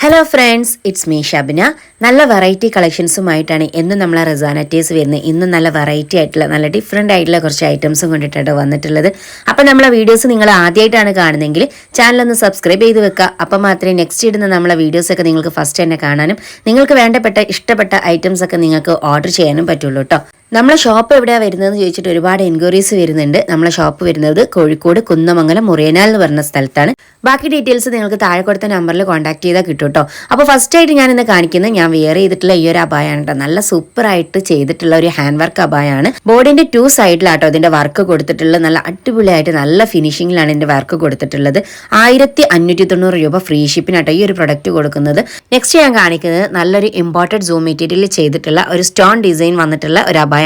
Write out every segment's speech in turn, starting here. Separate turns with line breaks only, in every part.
Hello friends, it's me Shabina. നല്ല variety കളക്ഷൻസുമായിട്ടാണ് എന്നും നമ്മൾ റസാനറ്റീസ് വരുന്നത്. ഇന്നും നല്ല വെറൈറ്റി ആയിട്ടുള്ള നല്ല ഡിഫറെൻ്റ് ആയിട്ടുള്ള കുറച്ച് ഐറ്റംസും കൊണ്ടിട്ടാണ് വന്നിട്ടുള്ളത്. അപ്പോൾ നമ്മളെ വീഡിയോസ് നിങ്ങൾ ആദ്യമായിട്ടാണ് കാണുന്നതെങ്കിൽ ചാനലൊന്ന് സബ്സ്ക്രൈബ് ചെയ്ത് വെക്കുക. അപ്പോൾ മാത്രമേ നെക്സ്റ്റ് ഇടുന്ന നമ്മളെ വീഡിയോസൊക്കെ നിങ്ങൾക്ക് ഫസ്റ്റ് തന്നെ കാണാനും നിങ്ങൾക്ക് ഇഷ്ടപ്പെട്ട ഐറ്റംസൊക്കെ നിങ്ങൾക്ക് ഓർഡർ ചെയ്യാനും പറ്റുള്ളൂ കേട്ടോ. നമ്മളെ ഷോപ്പ് എവിടെയാണ് വരുന്നതെന്ന് ചോദിച്ചിട്ട് ഒരുപാട് എൻക്വയറീസ് വരുന്നുണ്ട്. നമ്മളെ ഷോപ്പ് വരുന്നത് കോഴിക്കോട് കുന്നമംഗലം മുറിയനാൽ എന്ന് പറഞ്ഞ സ്ഥലത്താണ്. ബാക്കി ഡീറ്റെയിൽസ് നിങ്ങൾക്ക് താഴെ കൊടുത്ത നമ്പറിൽ കോൺടാക്ട് ചെയ്താൽ കിട്ടും കേട്ടോ. അപ്പോൾ ഫസ്റ്റ് ആയിട്ട് ഞാൻ ഇന്ന് കാണിക്കുന്നത് ഞാൻ വെയർ ചെയ്തിട്ടുള്ള ഈ ഒരു അബായാണ് കേട്ടോ. നല്ല സൂപ്പർ ആയിട്ട് ചെയ്തിട്ടുള്ള ഒരു ഹാൻഡ് വർക്ക് അബായാണ്. ബോഡിന്റെ 2 സൈഡിലാട്ടോ ഇതിന്റെ വർക്ക് കൊടുത്തിട്ടുള്ളത്. നല്ല അടിപൊളിയായിട്ട് നല്ല ഫിനിഷിംഗിലാണ് ഇതിന്റെ വർക്ക് കൊടുത്തിട്ടുള്ളത്. 1590 രൂപ ഫ്രീ ഷിപ്പിനാട്ടോ ഈ ഒരു പ്രൊഡക്റ്റ് കൊടുക്കുന്നത്. നെക്സ്റ്റ് ഞാൻ കാണിക്കുന്നത് നല്ലൊരു ഇമ്പോർട്ടഡ് സൂം മെറ്റീരിയൽ ചെയ്തിട്ടുള്ള ഒരു സ്റ്റോൺ ഡിസൈൻ വന്നിട്ടുള്ള ഒരു അബായ.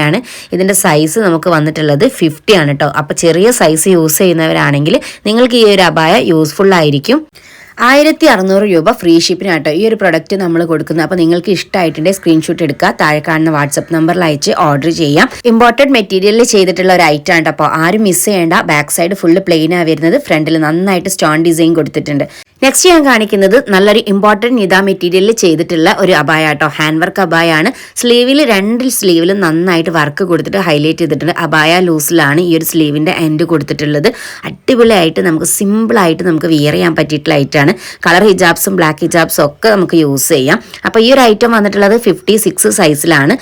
ഇതിന്റെ സൈസ് നമുക്ക് വന്നിട്ടുള്ളത് 50 ആണ് കേട്ടോ. അപ്പൊ ചെറിയ സൈസ് യൂസ് ചെയ്യുന്നവരാണെങ്കിൽ നിങ്ങൾക്ക് ഈ ഒരു അബായ യൂസ്ഫുൾ ആയിരിക്കും. 1600 രൂപ ഫ്രീ ഷിപ്പിനാട്ടോ ഈ ഒരു പ്രൊഡക്റ്റ് നമ്മൾ കൊടുക്കുന്നത്. അപ്പോൾ നിങ്ങൾക്ക് ഇഷ്ടമായിട്ടുണ്ടെങ്കിൽ സ്ക്രീൻഷോട്ട് എടുക്കുക, താഴെ കാണുന്ന വാട്സപ്പ് നമ്പറിൽ അയച്ച് ഓർഡർ ചെയ്യാം. ഇമ്പോർട്ടഡ് മെറ്റീരിയലിൽ ചെയ്തിട്ടുള്ള ഒരു ഐറ്റം ആണ്. അപ്പോൾ ആരും മിസ് ചെയ്യേണ്ട. ബാക്ക് സൈഡ് ഫുള്ള് പ്ലെയിൻ ആ വരുന്നത്. ഫ്രണ്ടിൽ നന്നായിട്ട് സ്റ്റോൺ ഡിസൈൻ കൊടുത്തിട്ടുണ്ട്. നെക്സ്റ്റ് ഞാൻ കാണിക്കുന്നത് നല്ലൊരു ഇമ്പോർട്ടൻറ്റ് നിതാ മെറ്റീരിയലിൽ ചെയ്തിട്ടുള്ള ഒരു അബായ കേട്ടോ. Hand work അബായാണ്. സ്ലീവിൽ 2 സ്ലീവിലും നന്നായിട്ട് വർക്ക് കൊടുത്തിട്ട് ഹൈലൈറ്റ് ചെയ്തിട്ടുണ്ട്. അബായ ലൂസിലാണ് ഈ ഒരു സ്ലീവിൻ്റെ എൻഡ് കൊടുത്തിട്ടുള്ളത്. അടിപൊളിയായിട്ട് നമുക്ക് സിമ്പിളായിട്ട് നമുക്ക് വിയർ ചെയ്യാൻ പറ്റിയിട്ടുള്ള ഐറ്റമാണ്. കളർ ഹിജാബ്സും ബ്ലാക്ക് ഹിജാബ്സും ഒക്കെ നമുക്ക് യൂസ് ചെയ്യാം. അപ്പോൾ ഈ ഒരു ഐറ്റം വന്നിട്ടുള്ളത് 56 സൈസിലാണ്.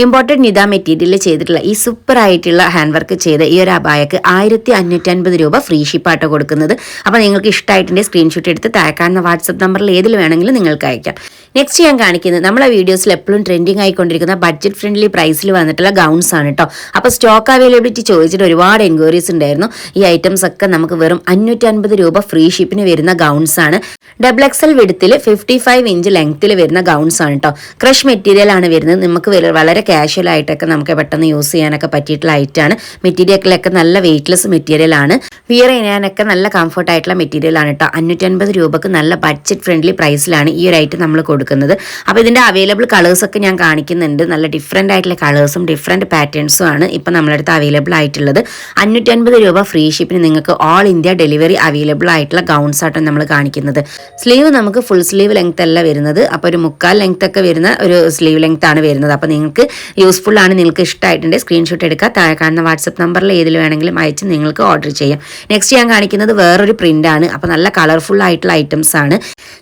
ഇമ്പോർട്ടൻറ്റ് നിതാ മെറ്റീരിയൽ ചെയ്തിട്ടുള്ള ഈ സൂപ്പർ ആയിട്ടുള്ള ഹാൻഡ് വർക്ക് ചെയ്ത ഈ ഒരു അബായക്ക് 1550 രൂപ ഫ്രീ ഷിപ്പാട്ടോ കൊടുക്കുന്നത്. അപ്പോൾ നിങ്ങൾക്ക് ഇഷ്ടമായിട്ടുണ്ടെങ്കിൽ സ്ക്രീൻഷോട്ട് എടുത്ത് താഴെ കാണുന്ന വാട്സപ്പ് നമ്പറിൽ ഏതിൽ വേണമെങ്കിലും നിങ്ങൾക്ക് അയക്കാം. നെക്സ്റ്റ് ഞാൻ കാണിക്കുന്നത് നമ്മളെ വീഡിയോസിൽ എപ്പോഴും ട്രെൻഡിങ് ആയിക്കൊണ്ടിരിക്കുന്ന ബഡ്ജറ്റ് ഫ്രണ്ട്ലി പ്രൈസിൽ വന്നിട്ടുള്ള ഗൗൺസ് ആണ് കേട്ടോ. അപ്പോൾ സ്റ്റോക്ക് അവൈലബിലിറ്റി ചോദിച്ചിട്ട് ഒരുപാട് എൻക്വയറീസ് ഉണ്ടായിരുന്നു. ഈ ഐറ്റംസ് ഒക്കെ നമുക്ക് വെറും 550 രൂപ ഫ്രീ ഷിപ്പിന് വരുന്ന ഗൗൺസ് ആണ്. XXL വിഡ്ത്തിൽ 55 ഇഞ്ച് ലെങ്ത്തിൽ വരുന്ന ഗൗൺസ് ആണ് കേട്ടോ. ക്രഷ് മെറ്റീരിയൽ ആണ് വരുന്നത്. നമുക്ക് വളരെ കാഷ്വൽ ആയിട്ടൊക്കെ നമുക്ക് പെട്ടെന്ന് യൂസ് ചെയ്യാനൊക്കെ പറ്റിയിട്ടുള്ള ഐറ്റാണ്. മെറ്റീരിയലൊക്കെ നല്ല വെയ്റ്റ്ലെസ് മെറ്റീരിയൽ ആണ്. വിയർ ചെയ്യാനൊക്കെ നല്ല കംഫർട്ട് ആയിട്ടുള്ള മെറ്റീരിയൽ ആണ് കേട്ടോ. 550 രൂപക്ക് നല്ല ബഡ്ജറ്റ് ഫ്രണ്ട്ലി പ്രൈസിലാണ് ഈ ഒരു ഐറ്റം നമ്മൾ കൊടുക്കുന്നത്. അപ്പോൾ ഇതിൻ്റെ അവൈലബിൾ കളേഴ്സൊക്കെ ഞാൻ കാണിക്കുന്നുണ്ട്. നല്ല ഡിഫറെൻ്റ് ആയിട്ടുള്ള കളേഴ്സും ഡിഫറെൻറ്റ് പാറ്റേൺസും ആണ് ഇപ്പം നമ്മളടുത്ത് അവൈലബിൾ ആയിട്ടുള്ളത്. 550 രൂപ ഫ്രീ ഷിപ്പിന് നിങ്ങൾക്ക് ഓൾ ഇന്ത്യ ഡെലിവറി അവൈലബിൾ ആയിട്ടുള്ള ഗൗൺസ് ആട്ടോ നമ്മൾ കാണിക്കുന്നത്. സ്ലീവ് നമുക്ക് ഫുൾ സ്ലീവ് ലെങ്ത് അല്ല വരുന്നത്. അപ്പോൾ ഒരു 3/4 ലെങ്ത് ഒക്കെ വരുന്ന ഒരു സ്ലീവ് ലെങ്ത് ആണ് വരുന്നത്. അപ്പോൾ നിങ്ങൾക്ക് യൂസ്ഫുൾ ആണ്. നിങ്ങൾക്ക് ഇഷ്ടമായിട്ടുണ്ട് സ്ക്രീൻഷോട്ട് എടുക്കുക, താഴെ കാണുന്ന വാട്സപ്പ് നമ്പറിൽ ഏതിൽ വേണമെങ്കിലും അയച്ച് നിങ്ങൾക്ക് ഓർഡർ ചെയ്യാം. നെക്സ്റ്റ് ഞാൻ കാണിക്കുന്നത് വേറൊരു പ്രിന്റ് ആണ്. അപ്പോൾ നല്ല കളർഫുൾ ആയിട്ടുള്ള ഐറ്റംസ് ആണ്.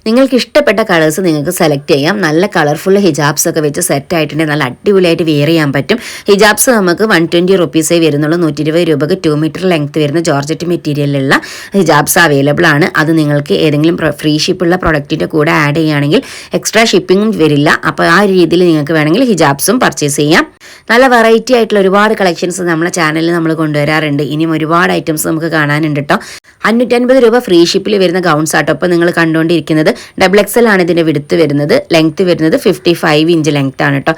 നിങ്ങൾക്ക് ഇഷ്ടപ്പെട്ട കളേഴ്സ് നിങ്ങൾക്ക് സെലക്ട് ചെയ്യാം. നല്ല കളർഫുൾ ഹിജാബ്സ് ഒക്കെ വെച്ച് സെറ്റ് ആയിട്ടുണ്ടെങ്കിൽ നല്ല അടിപൊളിയായിട്ട് വെയർ ചെയ്യാൻ പറ്റും. ഹിജാബ്സ് നമുക്ക് 120 റുപ്പീസേ വരുന്നുള്ളൂ. 120 രൂപക്ക് 2 മീറ്റർ ലെങ്ത് വരുന്ന ജോർജറ്റ് മെറ്റീരിയലിലുള്ള ഹിജാബ്സ് അവൈലബിൾ ആണ്. അത് നിങ്ങൾക്ക് ഏതെങ്കിലും ഫ്രീ ഷിപ്പുള്ള പ്രൊഡക്റ്റിൻ്റെ കൂടെ ആഡ് ചെയ്യുകയാണെങ്കിൽ എക്സ്ട്രാ ഷിപ്പിങ്ങും വരില്ല. അപ്പോൾ ആ രീതിയിൽ നിങ്ങൾക്ക് വേണമെങ്കിൽ ഹിജാബ്സും പർച്ചേസ് ചെയ്യാം. നല്ല വെറൈറ്റി ആയിട്ടുള്ള ഒരുപാട് കളക്ഷൻസ് നമ്മളെ ചാനലിൽ നമ്മൾ കൊണ്ടുവരാറുണ്ട്. ഇനിയും ഒരുപാട് ഐറ്റംസ് നമുക്ക് കാണാനുണ്ട് കേട്ടോ. 550 രൂപ ഫ്രീ ഷിപ്പിൽ വരുന്ന ഗൗൺസ് ആട്ടോ ഇപ്പോൾ നിങ്ങൾ കണ്ടുകൊണ്ടിരിക്കുന്നത്. XXL ആണ് ഇതിൻ്റെ വിഡ്ത്ത് വരുന്നത്. ലെങ്ത് വരുന്നത് 55 ഇഞ്ച് ലെങ്ത് ആണ് കേട്ടോ.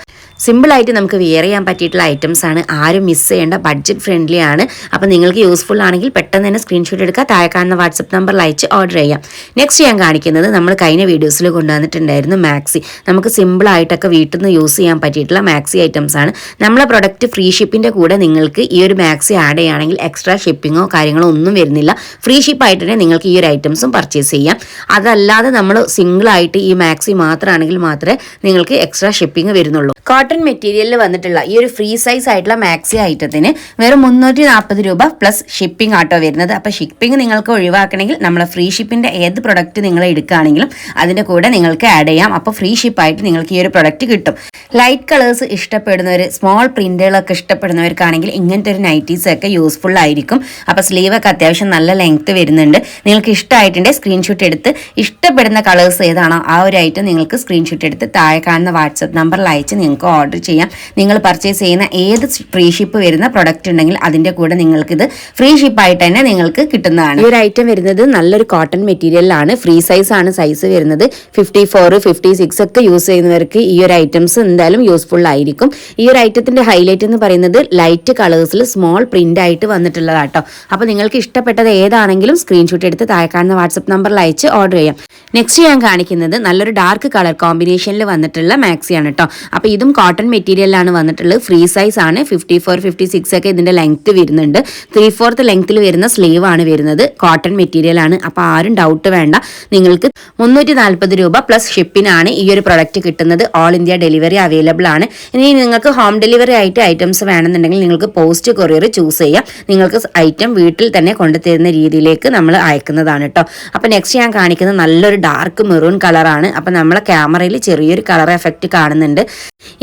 സിമ്പിളായിട്ട് നമുക്ക് വിയർ ചെയ്യാൻ പറ്റിയിട്ടുള്ള ഐറ്റംസ് ആണ്. ആരും മിസ് ചെയ്യേണ്ട. ബഡ്ജറ്റ് ഫ്രണ്ട്ലി ആണ്. അപ്പോൾ നിങ്ങൾക്ക് യൂസ്ഫുൾ ആണെങ്കിൽ പെട്ടെന്ന് തന്നെ സ്ക്രീൻഷോട്ട് എടുക്കുക, താഴെ കാണുന്ന വാട്സപ്പ് നമ്പറിൽ അയച്ച് ഓർഡർ ചെയ്യാം. നെക്സ്റ്റ് ഞാൻ കാണിക്കുന്നത് നമ്മൾ കഴിഞ്ഞ വീഡിയോസിൽ കൊണ്ടുവന്നിട്ടുണ്ടായിരുന്നു മാക്സി. നമുക്ക് സിമ്പിളായിട്ടൊക്കെ വീട്ടിൽ നിന്ന് യൂസ് ചെയ്യാൻ പറ്റിയിട്ടുള്ള മാക്സി ഐറ്റംസ് ആണ്. നമ്മളെ പ്രൊഡക്റ്റ് ഫ്രീ ഷിപ്പിൻ്റെ കൂടെ നിങ്ങൾക്ക് ഈ ഒരു മാക്സി ആഡ് ചെയ്യുകയാണെങ്കിൽ എക്സ്ട്രാ ഷിപ്പിങ്ങോ കാര്യങ്ങളോ ഒന്നും വരുന്നില്ല. ഫ്രീ ഷിപ്പായിട്ട് തന്നെ നിങ്ങൾക്ക് ഈ ഒരു ഐറ്റംസും പർച്ചേസ് ചെയ്യാം. അതല്ലാതെ നമ്മൾ സിംഗിളായിട്ട് ഈ മാക്സി മാത്രമാണെങ്കിൽ മാത്രമേ നിങ്ങൾക്ക് എക്സ്ട്രാ ഷിപ്പിംഗ് വരുന്നുള്ളൂ. കോട്ടൺ മെറ്റീരിയലിൽ വന്നിട്ടുള്ള ഈ ഒരു ഫ്രീ സൈസ് ആയിട്ടുള്ള മാക്സി ഐറ്റത്തിന് വെറും 340 രൂപ പ്ലസ് ഷിപ്പിംഗ് ആട്ടോ വരുന്നത്. അപ്പോൾ ഷിപ്പിംഗ് നിങ്ങൾക്ക് ഒഴിവാക്കണമെങ്കിൽ നമ്മളെ ഫ്രീ ഷിപ്പിൻ്റെ ഏത് പ്രൊഡക്റ്റ് നിങ്ങൾ എടുക്കുകയാണെങ്കിലും അതിൻ്റെ കൂടെ നിങ്ങൾക്ക് ആഡ് ചെയ്യാം. അപ്പോൾ ഫ്രീ ഷിപ്പായിട്ട് നിങ്ങൾക്ക് ഈ ഒരു പ്രൊഡക്റ്റ് കിട്ടും. ലൈറ്റ് കളേഴ്സ് ഇഷ്ടപ്പെടുന്നവർ, സ്മോൾ പ്രിന്റുകളൊക്കെ ഇഷ്ടപ്പെടുന്നവർക്കാണെങ്കിൽ ഇങ്ങനത്തെ ഒരു നൈറ്റീസ് ഒക്കെ യൂസ്ഫുൾ ആയിരിക്കും. അപ്പോൾ സ്ലീവൊക്കെ അത്യാവശ്യം നല്ല ലെങ്ത് വരുന്നുണ്ട്. നിങ്ങൾക്ക് ഇഷ്ടമായിട്ടുണ്ടെങ്കിൽ സ്ക്രീൻഷോട്ട് എടുത്ത് ഇഷ്ടപ്പെടുന്ന കളേഴ്സ് ഏതാണോ ആ ഒരു ഐറ്റം നിങ്ങൾക്ക് സ്ക്രീൻഷോട്ട് എടുത്ത് താഴെ കാണുന്ന വാട്സപ്പ് നമ്പറിൽ അയച്ച് നിങ്ങൾക്ക് ഓർഡർ ചെയ്യാം. നിങ്ങൾ പർച്ചേസ് ചെയ്യുന്ന ഏത് ഫ്രീ ഷിപ്പ് വരുന്ന പ്രൊഡക്റ്റ് ഉണ്ടെങ്കിൽ അതിൻ്റെ കൂടെ നിങ്ങൾക്കിത് ഫ്രീ ഷിപ്പായിട്ട് തന്നെ നിങ്ങൾക്ക് കിട്ടുന്നതാണ്. ഈ ഒരു ഐറ്റം വരുന്നത് നല്ലൊരു കോട്ടൺ മെറ്റീരിയലാണ്. ഫ്രീ സൈസ് ആണ് സൈസ് വരുന്നത്. 54, 56 ഒക്കെ യൂസ് ചെയ്യുന്നവർക്ക് ഈ ഒരു ഐറ്റംസ് എന്തായാലും യൂസ്ഫുൾ ആയിരിക്കും. ഈ ഒരു ഐറ്റത്തിന്റെ ഹൈലൈറ്റ് എന്ന് പറയുന്നത് ലൈറ്റ് കളേഴ്സിൽ സ്മോൾ പ്രിന്റ് ആയിട്ട് വന്നിട്ടുള്ളതാട്ടോ. അപ്പോൾ നിങ്ങൾക്ക് ഇഷ്ടപ്പെട്ടത് ഏതാണെങ്കിലും സ്ക്രീൻഷോട്ട് എടുത്ത് താഴെ കാണുന്ന വാട്സപ്പ് നമ്പറിൽ അയച്ച് ഓർഡർ ചെയ്യാം. നെക്സ്റ്റ് ഞാൻ കാണിക്കുന്നത് നല്ലൊരു ഡാർക്ക് കളർ കോമ്പിനേഷനിൽ വന്നിട്ടുള്ള മാക്സിയാണ് കേട്ടോ. അപ്പോൾ ഇതും കോട്ടൺ മെറ്റീരിയലാണ് വന്നിട്ടുള്ളത്. ഫ്രീ സൈസ് ആണ്. 54, 56 ഒക്കെ ഇതിന്റെ ലെങ്ത് വരുന്നുണ്ട്. 3/4 ലെങ്ത്തിൽ വരുന്ന സ്ലീവ് ആണ് വരുന്നത്. കോട്ടൺ മെറ്റീരിയൽ ആണ്. അപ്പോൾ ആരും ഡൗട്ട് വേണ്ട. നിങ്ങൾക്ക് 340 രൂപ പ്ലസ് ഷിപ്പിനാണ് ഈ ഒരു പ്രൊഡക്റ്റ് കിട്ടുന്നത്. ഓൾ ഇന്ത്യ ഡെലിവറി അവൈലബിൾ ആണ്. ഇനി നിങ്ങൾക്ക് ഹോം ഡെലിവറി ആയിട്ട് ഐറ്റംസ് വേണമെന്നുണ്ടെങ്കിൽ നിങ്ങൾക്ക് പോസ്റ്റ് കൊറിയർ ചൂസ് ചെയ്യാം. നിങ്ങൾക്ക് ഐറ്റം വീട്ടിൽ തന്നെ കൊണ്ടുതരുന്ന രീതിയിലേക്ക് നമ്മൾ അയക്കുന്നതാണ് കേട്ടോ. അപ്പോൾ നെക്സ്റ്റ് ഞാൻ കാണിക്കുന്നത് നല്ലൊരു ഡാർക്ക് മെറൂൺ കളറാണ്. അപ്പോൾ നമ്മളെ ക്യാമറയിൽ ചെറിയൊരു കളർ എഫക്റ്റ് കാണുന്നുണ്ട്.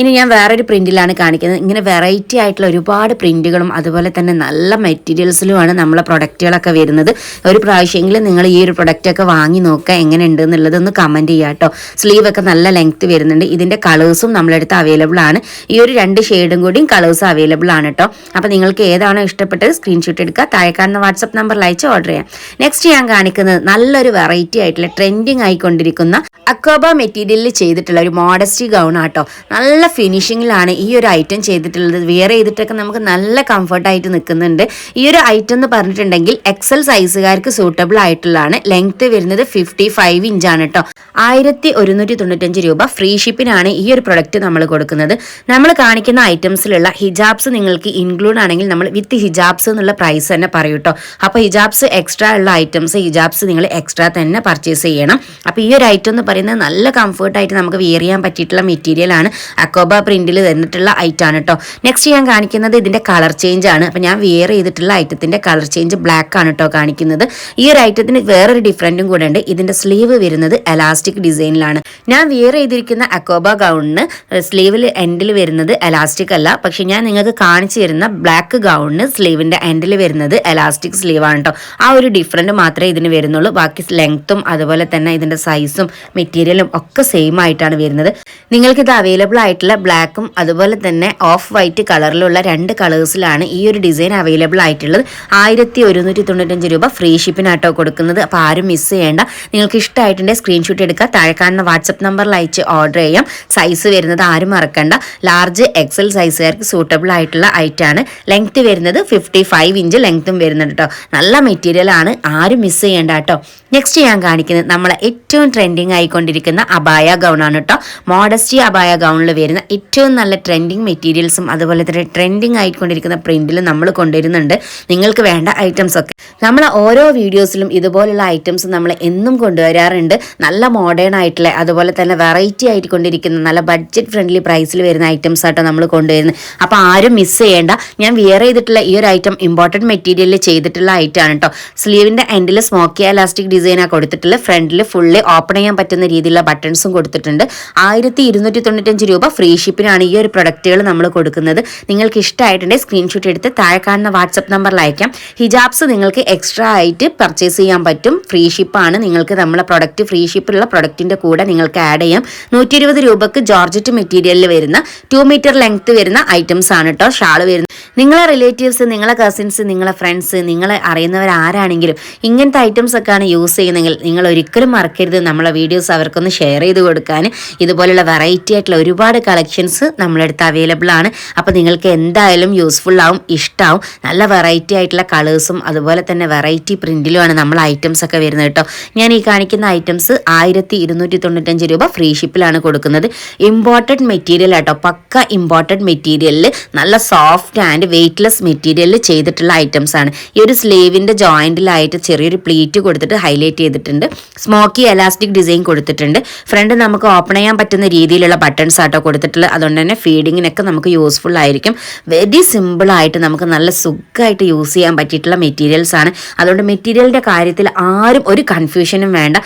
ഇനി ഞാൻ വേറൊരു പ്രിന്റിലാണ് കാണിക്കുന്നത്. ഇങ്ങനെ വെറൈറ്റി ആയിട്ടുള്ള ഒരുപാട് പ്രിന്റുകളും അതുപോലെ തന്നെ നല്ല മെറ്റീരിയൽസിലുമാണ് നമ്മളെ പ്രൊഡക്റ്റുകളൊക്കെ വരുന്നത്. ഒരു പ്രാവശ്യമെങ്കിലും നിങ്ങൾ ഈ ഒരു പ്രൊഡക്റ്റൊക്കെ വാങ്ങി നോക്കുക എങ്ങനെയുണ്ട് എന്നുള്ളത് ഒന്ന് കമൻറ്റ് ചെയ്യുക കേട്ടോ. സ്ലീവ് ഒക്കെ നല്ല ലെങ്ത് വരുന്നുണ്ട്. ഇതിൻ്റെ കളേഴ്സും നമ്മളെടുത്ത് അവൈലബിൾ ആണ്. ഈ ഒരു 2 ഷെയ്ഡും കൂടിയും കളേഴ്സ് അവൈലബിൾ ആണ് കേട്ടോ. അപ്പോൾ നിങ്ങൾക്ക് ഏതാണോ ഇഷ്ടപ്പെട്ടത് സ്ക്രീൻഷോട്ട് എടുക്കുക, താഴെ കാണുന്ന വാട്സപ്പ് നമ്പറിൽ അയച്ച് ഓർഡർ ചെയ്യാം. നെക്സ്റ്റ് ഞാൻ കാണിക്കുന്നത് നല്ലൊരു വെറൈറ്റി ആയിട്ടുള്ള ട്രെൻഡിങ് ആയിക്കൊണ്ടിരിക്കുന്ന അക്വാബ മെറ്റീരിയലിൽ ചെയ്തിട്ടുള്ള ഒരു മോഡസ്റ്റി ഗൗൺ ആട്ടോ. നല്ല ഫിനിഷിങ്ങിലാണ് ഈ ഒരു ഐറ്റം ചെയ്തിട്ടുള്ളത്. വെയർ ചെയ്തിട്ടൊക്കെ നമുക്ക് നല്ല കംഫർട്ടായിട്ട് നിൽക്കുന്നുണ്ട്. ഈ ഒരു ഐറ്റം എന്ന് പറഞ്ഞിട്ടുണ്ടെങ്കിൽ എക്സൽ സൈസുകാർക്ക് സൂട്ടബിൾ ആയിട്ടുള്ളതാണ്. ലെങ്ത് വരുന്നത് 55 ഇഞ്ചാണ് കേട്ടോ. 1195 രൂപ ഫ്രീ ഷിപ്പിനാണ് ഈ ഒരു പ്രൊഡക്റ്റ് നമ്മൾ കൊടുക്കുന്നത്. നമ്മൾ കാണിക്കുന്ന ഐറ്റംസിലുള്ള ഹിജാബ്സ് നിങ്ങൾക്ക് ഇൻക്ലൂഡ് ആണെങ്കിൽ നമ്മൾ വിത്ത് ഹിജാബ്സ് എന്നുള്ള പ്രൈസ് തന്നെ പറയൂ കേട്ടോ. അപ്പോൾ ഹിജാബ്സ് എക്സ്ട്രാ ഉള്ള ഐറ്റംസ് ഹിജാബ്സ് നിങ്ങൾ എക്സ്ട്രാ തന്നെ പർച്ചേസ് ചെയ്യണം. അപ്പോൾ ഈ ഒരു ഐറ്റം എന്ന് പറയുന്നത് നല്ല കംഫർട്ടായിട്ട് നമുക്ക് വെയർ ചെയ്യാൻ പറ്റിയിട്ടുള്ള മെറ്റീരിയലാണ്. അക്കോബ പ്രിന്റിൽ തന്നിട്ടുള്ള ഐറ്റം ആണ് കേട്ടോ. നെക്സ്റ്റ് ഞാൻ കാണിക്കുന്നത് ഇതിന്റെ കളർ ചേഞ്ച് ആണ്. അപ്പോൾ ഞാൻ വെയർ ചെയ്തിട്ടുള്ള ഐറ്റത്തിന്റെ കളർ ചേഞ്ച് ബ്ലാക്ക് ആണ് കേട്ടോ കാണിക്കുന്നത്. ഈ ഒരു ഐറ്റത്തിന് വേറൊരു ഡിഫറൻറ്റും കൂടെ ഉണ്ട്. ഇതിന്റെ സ്ലീവ് വരുന്നത് എലാസ്റ്റിക് ഡിസൈനിലാണ്. ഞാൻ വെയർ ചെയ്തിരിക്കുന്ന അക്കോബ ഗൗണിന് സ്ലീവിൽ എൻഡിൽ വരുന്നത് എലാസ്റ്റിക് അല്ല. പക്ഷെ ഞാൻ നിങ്ങൾക്ക് കാണിച്ചു തരുന്ന ബ്ലാക്ക് ഗൗണിന് സ്ലീവിന്റെ എൻഡിൽ വരുന്നത് എലാസ്റ്റിക് സ്ലീവ് ആണ് കേട്ടോ. ആ ഒരു ഡിഫറൻറ്റ് മാത്രമേ ഇതിന് വരുന്നുള്ളൂ. ബാക്കി ലെങ്ത്തും അതുപോലെ തന്നെ ഇതിന്റെ സൈസും മെറ്റീരിയലും ഒക്കെ സെയിം ആയിട്ടാണ് വരുന്നത്. നിങ്ങൾക്കിത് അവൈലബിൾ ആയിട്ടുള്ള ബ്ലാക്കും അതുപോലെ തന്നെ ഓഫ് വൈറ്റ് കളറിലുള്ള 2 കളേഴ്സിലാണ് ഈ ഒരു ഡിസൈൻ അവൈലബിൾ ആയിട്ടുള്ളത്. 1195 രൂപ ഫ്രീ ഷിപ്പിനാട്ടോ കൊടുക്കുന്നത്. അപ്പോൾ ആരും മിസ് ചെയ്യേണ്ട. നിങ്ങൾക്ക് ഇഷ്ടമായിട്ടുണ്ടെങ്കിൽ സ്ക്രീൻഷോട്ട് എടുക്കുക, താഴെ കാണുന്ന വാട്സപ്പ് നമ്പറിൽ അയച്ച് ഓർഡർ ചെയ്യാം. സൈസ് വരുന്നത് ആരും മറക്കണ്ട. ലാർജ് എക്സൽ സൈസുകാർക്ക് സൂട്ടബിൾ ആയിട്ടുള്ള ഐറ്റാണ്. ലെങ്ത് വരുന്നത് 55 ഇഞ്ച് ലെങ്ത്തും വരുന്നുണ്ട് കേട്ടോ. നല്ല മെറ്റീരിയൽ ആണ്, ആരും മിസ് ചെയ്യേണ്ട കേട്ടോ. നെക്സ്റ്റ് ഞാൻ കാണിക്കുന്നത് നമ്മളെ ഏറ്റവും ട്രെൻഡിങ് ആയിക്കൊണ്ടിരിക്കുന്ന അബായ ഗൗൺ ആണ് കേട്ടോ. മോഡസ്റ്റി അബായ ഗൗണിൽ വരുന്ന ഏറ്റവും നല്ല ട്രെൻഡിങ് മെറ്റീരിയൽസും അതുപോലെ തന്നെ ട്രെൻഡിങ് ആയിക്കൊണ്ടിരിക്കുന്ന പ്രിന്റിലും നമ്മൾ കൊണ്ടുവരുന്നുണ്ട്. നിങ്ങൾക്ക് വേണ്ട ഐറ്റംസ് ഒക്കെ നമ്മൾ ഓരോ വീഡിയോസിലും ഇതുപോലുള്ള ഐറ്റംസ് നമ്മൾ എന്നും കൊണ്ടുവരാറുണ്ട്. നല്ല മോഡേൺ ആയിട്ടുള്ള അതുപോലെ തന്നെ വെറൈറ്റി ആയിക്കൊണ്ടിരിക്കുന്ന നല്ല ബഡ്ജറ്റ് ഫ്രണ്ട്ലി പ്രൈസിൽ വരുന്ന ഐറ്റംസ് ആട്ടോ നമ്മൾ കൊണ്ടുവരുന്നത്. അപ്പോൾ ആരും മിസ് ചെയ്യേണ്ട. ഞാൻ വെയർ ചെയ്തിട്ടുള്ള ഈ ഒരു ഐറ്റം ഇമ്പോർട്ടൻറ്റ് മെറ്റീരിയലിൽ ചെയ്തിട്ടുള്ള ഐറ്റം ആണ് കേട്ടോ. സ്ലീവിൻ്റെ എൻഡിൽ സ്മോക്കി എലാസ്റ്റിക് ഡിസൈനാണ് കൊടുത്തിട്ടുള്ളത്. ഫ്രണ്ടിൽ ഫുള്ളി ഓപ്പൺ ചെയ്യാൻ പറ്റുന്ന രീതിയിലുള്ള ബട്ടൺസും കൊടുത്തിട്ടുണ്ട്. 1295 രൂപ ഫ്രീ ഷിപ്പിനാണ് ഈ ഒരു പ്രൊഡക്റ്റുകൾ നമ്മൾ കൊടുക്കുന്നത്. നിങ്ങൾക്ക് ഇഷ്ടമായിട്ടുണ്ടെങ്കിൽ സ്ക്രീൻഷോട്ട് എടുത്ത് താഴെ കാണുന്ന വാട്സപ്പ് നമ്പറിൽ അയക്കാം. ഹിജാബ്സ് നിങ്ങൾക്ക് എക്സ്ട്രാ ആയിട്ട് പർച്ചേസ് ചെയ്യാൻ പറ്റും. ഫ്രീ ഷിപ്പാണ്. നിങ്ങൾക്ക് നമ്മളെ പ്രൊഡക്റ്റ് ഫ്രീ ഷിപ്പുള്ള പ്രൊഡക്റ്റിൻ്റെ കൂടെ നിങ്ങൾക്ക് ആഡ് ചെയ്യാം. 120 രൂപക്ക് ജോർജറ്റ് മെറ്റീരിയലിൽ വരുന്ന 2 മീറ്റർ ലെങ്ത് വരുന്ന ഐറ്റംസ് ആണ് കേട്ടോ. ഷാള് വരുന്നത് നിങ്ങളെ റിലേറ്റീവ്സ്, നിങ്ങളെ കസിൻസ്, നിങ്ങളെ ഫ്രണ്ട്സ്, നിങ്ങളെ അറിയുന്നവർ ആരാണെങ്കിലും ഇങ്ങനത്തെ ഐറ്റംസ് ഒക്കെയാണ് യൂസ് ചെയ്യുന്നതെങ്കിൽ നിങ്ങൾ ഒരിക്കലും മറക്കരുത് നമ്മളെ വീഡിയോസ് അവർക്കൊന്ന് ഷെയർ ചെയ്ത് കൊടുക്കാൻ. ഇതുപോലുള്ള വെറൈറ്റി ആയിട്ടുള്ള ഒരുപാട് കളക്ഷൻസ് നമ്മളെടുത്ത് അവൈലബിൾ ആണ്. അപ്പോൾ നിങ്ങൾക്ക് എന്തായാലും യൂസ്ഫുൾ ആവും, ഇഷ്ടമാവും. നല്ല വെറൈറ്റി ആയിട്ടുള്ള കളേഴ്സും അതുപോലെ തന്നെ വെറൈറ്റി പ്രിന്റിലുമാണ് നമ്മൾ ഐറ്റംസ് ഒക്കെ വരുന്നത് കേട്ടോ. ഞാൻ ഈ കാണിക്കുന്ന ഐറ്റംസ് 1295 രൂപ ഫ്രീ ഷിപ്പിലാണ് കൊടുക്കുന്നത്. ഇമ്പോർട്ടഡ് മെറ്റീരിയൽ ആട്ടോ. പക്ക ഇമ്പോർട്ടഡ് മെറ്റീരിയലിൽ നല്ല സോഫ്റ്റ് ആൻഡ് വെയ്റ്റ്ലെസ് മെറ്റീരിയലിൽ ചെയ്തിട്ടുള്ള ഐറ്റംസ് ആണ്. ഈ ഒരു സ്ലീവിൻ്റെ ജോയിൻറ്റിലായിട്ട് ചെറിയൊരു പ്ലീറ്റ് കൊടുത്തിട്ട് ഹൈലൈറ്റ് ചെയ്തിട്ടുണ്ട്. സ്മോക്കി എലാസ്റ്റിക് ഡിസൈൻ കൊടുത്തിട്ടുണ്ട്. ഫ്രണ്ട് നമുക്ക് ഓപ്പൺ ചെയ്യാൻ പറ്റുന്ന രീതിയിലുള്ള ബട്ടൺസ് ആട്ടോ കൊടുത്തിട്ടുള്ളത്. അതുകൊണ്ട് തന്നെ ഫീഡിങ്ങിനൊക്കെ നമുക്ക് യൂസ്ഫുൾ ആയിരിക്കും. വെരി സിമ്പിളായിട്ട് നമുക്ക് നല്ല സുഖമായിട്ട് യൂസ് ചെയ്യാൻ പറ്റിയിട്ടുള്ള മെറ്റീരിയൽസ് ആണ്. അതുകൊണ്ട് മെറ്റീരിയലിൻ്റെ കാര്യത്തിൽ ആരും ഒരു കൺഫ്യൂഷനും വേണ്ട.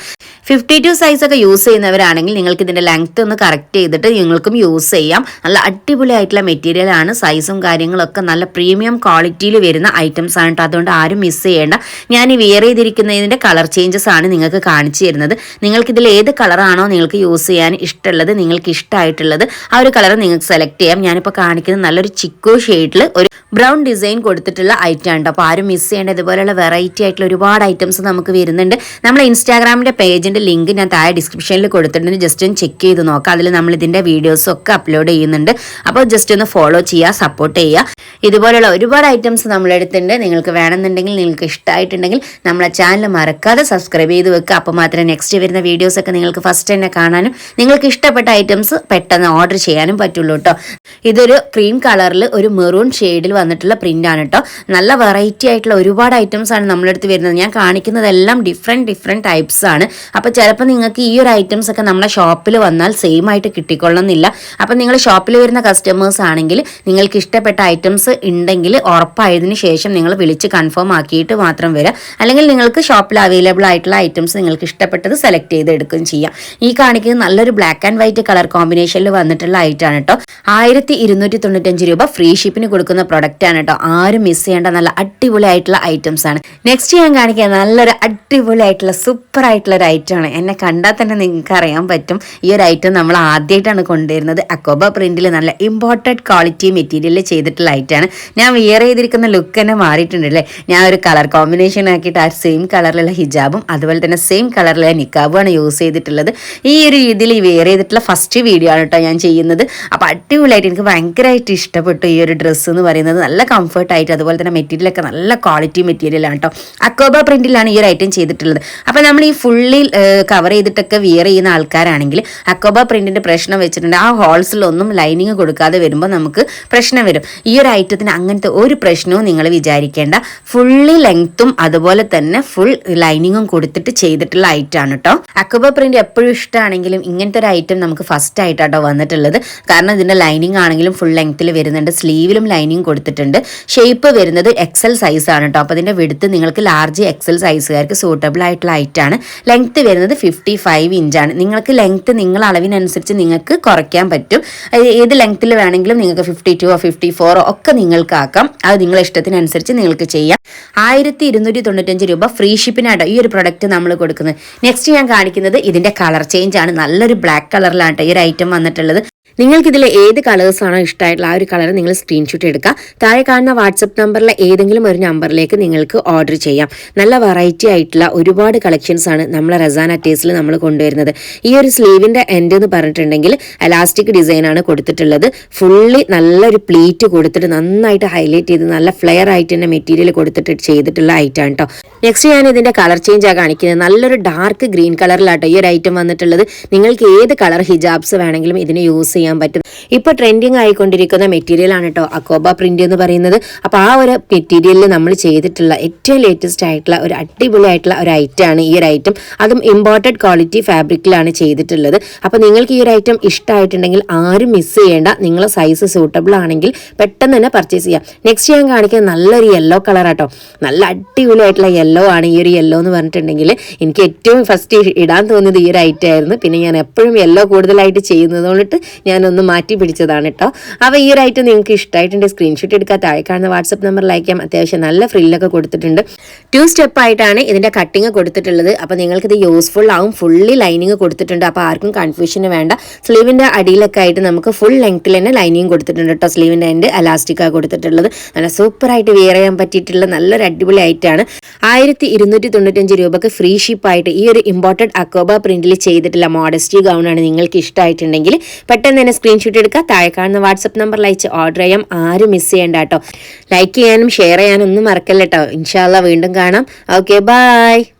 52 സൈസൊക്കെ യൂസ് ചെയ്യുന്നവരാണെങ്കിൽ നിങ്ങൾക്ക് ഇതിൻ്റെ ലെങ്ത്ത് ഒന്ന് കറക്റ്റ് ചെയ്തിട്ട് നിങ്ങൾക്കും യൂസ് ചെയ്യാം. നല്ല അടിപൊളിയായിട്ടുള്ള മെറ്റീരിയലാണ്. സൈസും കാര്യങ്ങളൊക്കെ നല്ല പ്രീമിയം ക്വാളിറ്റിയിൽ വരുന്ന ഐറ്റംസ് ആണ് കേട്ടോ. അതുകൊണ്ട് ആരും മിസ് ചെയ്യേണ്ട. ഞാൻ ഈ വെയർ ചെയ്തിരിക്കുന്നതിൻ്റെ കളർ ചേഞ്ചസ് ആണ് നിങ്ങൾക്ക് കാണിച്ചു തരുന്നത്. നിങ്ങൾക്കിതിൽ ഏത് കളറാണോ നിങ്ങൾക്ക് യൂസ് ചെയ്യാൻ ഇഷ്ടമുള്ളത്, നിങ്ങൾക്ക് ഇഷ്ടമായിട്ടുള്ളത് ആ ഒരു കളർ നിങ്ങൾക്ക് സെലക്ട് ചെയ്യാം. ഞാനിപ്പോൾ കാണിക്കുന്നത് നല്ലൊരു ചിക്കു ഷെയ്ഡിൽ ഒരു ബ്രൗൺ ഡിസൈൻ കൊടുത്തിട്ടുള്ള ഐറ്റം ആണ്. അപ്പോൾ ആരും മിസ് ചെയ്യേണ്ട. ഇതുപോലെയുള്ള വെറൈറ്റി ആയിട്ടുള്ള ഒരുപാട് ഐറ്റംസ് നമുക്ക് വരുന്നുണ്ട്. നമ്മൾ ഇൻസ്റ്റാഗ്രാമിൻ്റെ പേജിൻ്റെ ലിങ്ക് ഞാൻ താഴെ ഡിസ്ക്രിപ്ഷനിൽ കൊടുത്തിട്ടുണ്ട്. ജസ്റ്റ് ഒന്ന് ചെക്ക് ചെയ്ത് നോക്കാം. അതിൽ നമ്മൾ ഇതിൻ്റെ വീഡിയോസും ഒക്കെ അപ്ലോഡ് ചെയ്യുന്നുണ്ട്. അപ്പോൾ ജസ്റ്റ് ഒന്ന് ഫോളോ ചെയ്യുക, സപ്പോർട്ട് ചെയ്യുക. ഇതുപോലെയുള്ള ഒരുപാട് ഐറ്റംസ് നമ്മളെടുത്തിട്ടുണ്ട്. നിങ്ങൾക്ക് വേണമെന്നുണ്ടെങ്കിൽ, നിങ്ങൾക്ക് ഇഷ്ടമായിട്ടുണ്ടെങ്കിൽ നമ്മളെ ചാനൽ മറക്കാതെ സബ്സ്ക്രൈബ് ചെയ്ത് വെക്കുക. അപ്പോൾ മാത്രമേ നെക്സ്റ്റ് വരുന്ന വീഡിയോസൊക്കെ നിങ്ങൾക്ക് ഫസ്റ്റ് തന്നെ കാണാനും നിങ്ങൾക്ക് ഇഷ്ടപ്പെട്ട ഐറ്റംസ് പെട്ടെന്ന് ഓർഡർ ചെയ്യാനും പറ്റുള്ളൂ കേട്ടോ. ഇതൊരു ക്രീം കളറിൽ ഒരു മെറൂൺ ഷെയ്ഡിൽ വന്നിട്ടുള്ള പ്രിന്റ് ആണ് കേട്ടോ. നല്ല വെറൈറ്റി ആയിട്ടുള്ള ഒരുപാട് ഐറ്റംസ് ആണ് നമ്മളെടുത്ത് വരുന്നത്. ഞാൻ കാണിക്കുന്നതെല്ലാം ഡിഫറെൻറ്റ് ടൈപ്സ് ആണ്. അപ്പോൾ ചിലപ്പോൾ നിങ്ങൾക്ക് ഈ ഒരു ഐറ്റംസ് ഒക്കെ നമ്മുടെ ഷോപ്പിൽ വന്നാൽ സെയിം ആയിട്ട് കിട്ടിക്കൊള്ളുന്നില്ല. അപ്പം നിങ്ങൾ ഷോപ്പിൽ വരുന്ന കസ്റ്റമേഴ്സ് ആണെങ്കിൽ നിങ്ങൾക്ക് ഇഷ്ടപ്പെട്ട ഐറ്റംസ് ഉണ്ടെങ്കിൽ ഉറപ്പായതിനു ശേഷം നിങ്ങൾ വിളിച്ച് കൺഫേം ആക്കിയിട്ട് മാത്രം വരിക. അല്ലെങ്കിൽ നിങ്ങൾക്ക് ഷോപ്പിൽ അവൈലബിൾ ആയിട്ടുള്ള ഐറ്റംസ് നിങ്ങൾക്ക് ഇഷ്ടപ്പെട്ടത് സെലക്ട് ചെയ്ത് എടുക്കുകയും ചെയ്യാം. ഈ കാണിക്കുന്നത് നല്ലൊരു ബ്ലാക്ക് ആൻഡ് വൈറ്റ് കളർ കോമ്പിനേഷനിൽ വന്നിട്ടുള്ള ഐറ്റം ആണ് കേട്ടോ. 1295 രൂപ ഫ്രീ ഷിപ്പിന് കൊടുക്കുന്ന പ്രൊഡക്റ്റ് ആണ് കേട്ടോ. ആരും മിസ് ചെയ്യേണ്ട നല്ല അടിപൊളിയായിട്ടുള്ള ഐറ്റംസ് ആണ്. നെക്സ്റ്റ് ഞാൻ കാണിക്കുക നല്ലൊരു അടിപൊളിയായിട്ടുള്ള സൂപ്പർ ആയിട്ടുള്ള ഒരു ഐറ്റം ആണ്. എന്നെ കണ്ടാൽ തന്നെ നിങ്ങൾക്ക് അറിയാൻ പറ്റും ഈ ഒരു ഐറ്റം നമ്മൾ ആദ്യമായിട്ടാണ് കൊണ്ടുവരുന്നത്. അക്കോബ പ്രിന്റിൽ നല്ല ഇമ്പോർട്ടഡ് ക്വാളിറ്റി മെറ്റീരിയൽ ചെയ്തിട്ടുള്ള ഐറ്റമാണ്. ഞാൻ വിയർ ചെയ്തിരിക്കുന്ന ലുക്ക് തന്നെ മാറിയിട്ടുണ്ടല്ലേ. ഞാൻ ഒരു കളർ കോമ്പിനേഷൻ ആക്കിയിട്ട് ആ സെയിം കളറിലുള്ള ഹിജാബും അതുപോലെ തന്നെ സെയിം കളറിലുള്ള നിക്കാബുമാണ് യൂസ് ചെയ്തിട്ടുള്ളത്. ഈ ഒരു രീതിയിൽ വിയർ ചെയ്തിട്ടുള്ള ഫസ്റ്റ് വീഡിയോ ആണ് കേട്ടോ ഞാൻ ചെയ്യുന്നത്. അപ്പോൾ അടിപൊളിയായിട്ട് എനിക്ക് ഭയങ്കരമായിട്ട് ഇഷ്ടപ്പെട്ടു ഈ ഒരു ഡ്രസ്സ് എന്ന് പറയുന്നത്. നല്ല കംഫർട്ടായിട്ട് അതുപോലെ തന്നെ മെറ്റീരിയലൊക്കെ നല്ല ക്വാളിറ്റി മെറ്റീരിയലാണ് കേട്ടോ. അക്കോബ പ്രിന്റിലാണ് ഈ ഒരു ഐറ്റം ചെയ്തിട്ടുള്ളത്. അപ്പോൾ നമ്മൾ ഈ ഫുള്ളി കവർ ചെയ്തിട്ടൊക്കെ വിയർ ചെയ്യുന്ന ആൾക്കാരാണെങ്കിൽ അക്കോബ പ്രിന്റിന്റെ പ്രശ്നം വെച്ചിട്ടുണ്ട്. ആ ഹോൾസിലൊന്നും ലൈനിങ് കൊടുക്കാതെ വരുമ്പോൾ നമുക്ക് പ്രശ്നം വരും. ഈ ഒരു ഐറ്റത്തിന് അങ്ങനത്തെ ഒരു പ്രശ്നവും നിങ്ങൾ വിചാരിക്കേണ്ട. ഫുള്ളി ലെങ്ത്തും അതുപോലെ തന്നെ ഫുൾ ലൈനിങ്ങും കൊടുത്തിട്ട് ചെയ്തിട്ടുള്ള ഐറ്റം ആണ് കേട്ടോ. അക്കോബ പ്രിന്റ് എപ്പോഴും ഇഷ്ടമാണെങ്കിലും ഇങ്ങനത്തെ ഒരു ഐറ്റം നമുക്ക് ഫസ്റ്റ് ആയിട്ടാട്ടോ വന്നിട്ടുള്ളത്. കാരണം ഇതിന്റെ ലൈനിങ് ആണെങ്കിലും ഫുൾ ലെങ്ത്തിൽ വരുന്നുണ്ട്. സ്ലീവിലും ലൈനിങ് കൊടുത്തിട്ടുണ്ട്. ഷേപ്പ് വരുന്നത് എക്സൽ സൈസ് ആണ് കേട്ടോ. അപ്പോൾ അതിന്റെ വിടുത്ത് നിങ്ങൾക്ക് ലാർജ് എക്സൽ സൈസുകാർക്ക് സൂട്ടബിൾ ആയിട്ടുള്ള ഐറ്റം ആണ്. ലെങ്ത്ത് വരുന്നത് 55 ഇഞ്ചാണ്. നിങ്ങൾക്ക് ലെങ്ത്ത് നിങ്ങൾ അളവിനനുസരിച്ച് നിങ്ങൾക്ക് കുറയ്ക്കാൻ പറ്റും. ഏത് ലെങ്ത്തിൽ വേണമെങ്കിലും നിങ്ങൾക്ക് 52 54 ഒക്കെ നിങ്ങൾക്ക് ആക്കാം. അത് നിങ്ങളുടെ ഇഷ്ടത്തിനനുസരിച്ച് നിങ്ങൾക്ക് ചെയ്യാം. 1295 രൂപ ഫ്രീ ഷിപ്പിനാട്ടോ ഈ ഒരു പ്രൊഡക്റ്റ് നമ്മൾ കൊടുക്കുന്നത്. നെക്സ്റ്റ് ഞാൻ കാണിക്കുന്നത് ഇതിന്റെ കളർ ചേഞ്ച് ആണ്. നല്ലൊരു ബ്ലാക്ക് കളറിലാണ് ഈ ഒരു ഐറ്റം വന്നിട്ടുള്ളത്. നിങ്ങൾക്ക് ഇതിൽ ഏത് കളേഴ്സാണോ ഇഷ്ടമായിട്ടുള്ള ആ ഒരു കളർ നിങ്ങൾ സ്ക്രീൻഷോട്ട് എടുക്കുക. താഴെ കാണുന്ന വാട്സപ്പ് നമ്പറിലെ ഏതെങ്കിലും ഒരു നമ്പറിലേക്ക് നിങ്ങൾക്ക് ഓർഡർ ചെയ്യാം. നല്ല വെറൈറ്റി ആയിട്ടുള്ള ഒരുപാട് കളക്ഷൻസ് ആണ് നമ്മളെ റസാന ടേസ്റ്റിൽ നമ്മൾ കൊണ്ടുവരുന്നത്. ഈ ഒരു സ്ലീവിന്റെ എൻഡ് എന്ന് പറഞ്ഞിട്ടുണ്ടെങ്കിൽ എലാസ്റ്റിക് ഡിസൈൻ ആണ് കൊടുത്തിട്ടുള്ളത്. ഫുള്ളി നല്ലൊരു പ്ലീറ്റ് കൊടുത്തിട്ട് നന്നായിട്ട് ഹൈലൈറ്റ് ചെയ്ത് നല്ല ഫ്ലെയർ ആയിട്ട് തന്നെ മെറ്റീരിയൽ കൊടുത്തിട്ട് ചെയ്തിട്ടുള്ള ഐറ്റം ആണ് കേട്ടോ. നെക്സ്റ്റ് ഞാൻ ഇതിന്റെ കളർ ചേഞ്ച് ആണ് കാണിക്കുന്നത്. നല്ലൊരു ഡാർക്ക് ഗ്രീൻ കളറിലാട്ടോ ഈ ഒരു ഐറ്റം വന്നിട്ടുള്ളത്. നിങ്ങൾക്ക് ഏത് കളർ ഹിജാബ്സ് വേണമെങ്കിലും ഇതിന് യൂസ് ചെയ്യാൻ പറ്റും. ഇപ്പൊ ട്രെൻഡിങ് ആയിക്കൊണ്ടിരിക്കുന്ന മെറ്റീരിയൽ ആണ് കേട്ടോ അക്കോബ പ്രിന്റ് എന്ന് പറയുന്നത്. അപ്പൊ ആ ഒരു മെറ്റീരിയലിൽ നമ്മൾ ചെയ്തിട്ടുള്ള ഏറ്റവും ലേറ്റസ്റ്റ് ആയിട്ടുള്ള ഒരു അടിപൊളിയായിട്ടുള്ള ഒരു ഐറ്റം ആണ് ഈ ഒരു ഐറ്റം. അതും ഇമ്പോർട്ടഡ് ക്വാളിറ്റി ഫാബ്രിക്കിലാണ് ചെയ്തിട്ടുള്ളത്. അപ്പൊ നിങ്ങൾക്ക് ഈ ഒരു ഐറ്റം ഇഷ്ടമായിട്ടുണ്ടെങ്കിൽ ആരും മിസ് ചെയ്യേണ്ട. നിങ്ങളെ സൈസ് സൂട്ടബിൾ ആണെങ്കിൽ പെട്ടെന്ന് തന്നെ പർച്ചേസ് ചെയ്യാം. നെക്സ്റ്റ് ഞാൻ കാണിക്കുന്നത് നല്ലൊരു യെല്ലോ കളർ ആട്ടോ. നല്ല അടിപൊളിയായിട്ടുള്ള യെല്ലോ ആണ്. ഈ ഒരു യെല്ലോ എന്ന് പറഞ്ഞിട്ടുണ്ടെങ്കിൽ എനിക്ക് ഏറ്റവും ഫസ്റ്റ് ഇടാൻ തോന്നിയത് ഈ ഒരു ഐറ്റം ആയിരുന്നു. പിന്നെ ഞാൻ എപ്പോഴും യെല്ലോ കൂടുതലായിട്ട് ചെയ്യുന്നത് കൊണ്ടിട്ട് ഞാനൊന്ന് മാറ്റി പിടിച്ചതാണ് കേട്ടോ. അപ്പോൾ ഈ ഒരു ഐറ്റം നിങ്ങൾക്ക് ഇഷ്ടമായിട്ടുണ്ടെങ്കിൽ സ്ക്രീൻഷോട്ട് എടുക്കുക. താഴെ കാണുന്ന വാട്സപ്പ് നമ്പറിൽ അയക്കാം. അത്യാവശ്യം നല്ല ഫ്രില്ലൊക്കെ കൊടുത്തിട്ടുണ്ട്. 2 സ്റ്റെപ്പ് ആയിട്ടാണ് ഇതിന്റെ കട്ടിങ് കൊടുത്തിട്ടുള്ളത്. അപ്പോൾ നിങ്ങൾക്കിത് യൂസ്ഫുൾ ആവും. ഫുള്ളി ലൈനിങ് കൊടുത്തിട്ടുണ്ട്. അപ്പോൾ ആർക്കും കൺഫ്യൂഷന് വേണ്ട. സ്ലീവിന്റെ അടിയിലൊക്കെ ആയിട്ട് നമുക്ക് ഫുൾ ലെങ്ത്തിൽ തന്നെ ലൈനിങ് കൊടുത്തിട്ടുണ്ട് കേട്ടോ. സ്ലീവിന്റെ എൻഡ് എലാസ്റ്റിക്കാണ് കൊടുത്തിട്ടുള്ളത്. നല്ല സൂപ്പറായിട്ട് വെയർ ചെയ്യാൻ പറ്റിയിട്ടുള്ള നല്ലൊരു അടിപൊളി ഐറ്റമാണ്. 1295 രൂപക്ക് ഫ്രീ ഷിപ്പായിട്ട് ഈ ഒരു ഇമ്പോർട്ടഡ് അക്കോബ പ്രിന്റിൽ ചെയ്തിട്ടുള്ള മോഡസ്റ്റി ഗൗൺ ആണ് നിങ്ങൾക്ക് ഇഷ്ടമായിട്ടുണ്ടെങ്കിൽ പെട്ടെന്ന് തന്നെ സ്ക്രീൻഷോട്ട് എടുക്കുക. താഴെ കാണുന്ന വാട്സപ്പ് നമ്പറിൽ അയച്ച് ഓർഡർ ചെയ്യാം. ആരും മിസ് ചെയ്യേണ്ട കേട്ടോ. ലൈക്ക് ചെയ്യാനും ഷെയർ ചെയ്യാനും ഒന്നും മറക്കല്ല കേട്ടോ. ഇൻഷാ അല്ലാഹ് വീണ്ടും കാണാം. Okay, by.